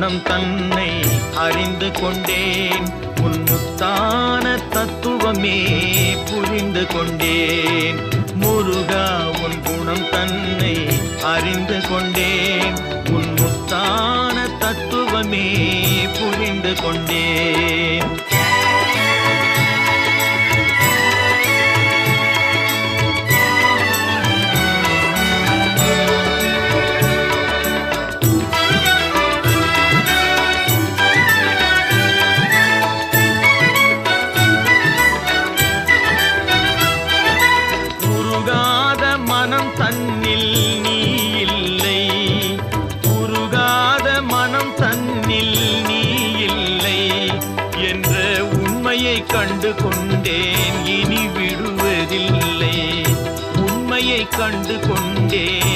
குணம் தன்னை அறிந்து கொண்டேன். உன் முத்தான தத்துவமே புரிந்து கொண்டேன். முருகா உன் குணம் தன்னை அறிந்து கொண்டேன். உன் முத்தான தத்துவமே புரிந்து கொண்டேன். மனம் தன்னில் நீ இல்லை, உருகாத மனம் தன்னில் நீ இல்லை என்ற உண்மையை கண்டு கொண்டேன். இனி விடுவதில்லை, உண்மையை கண்டு கொண்டேன்.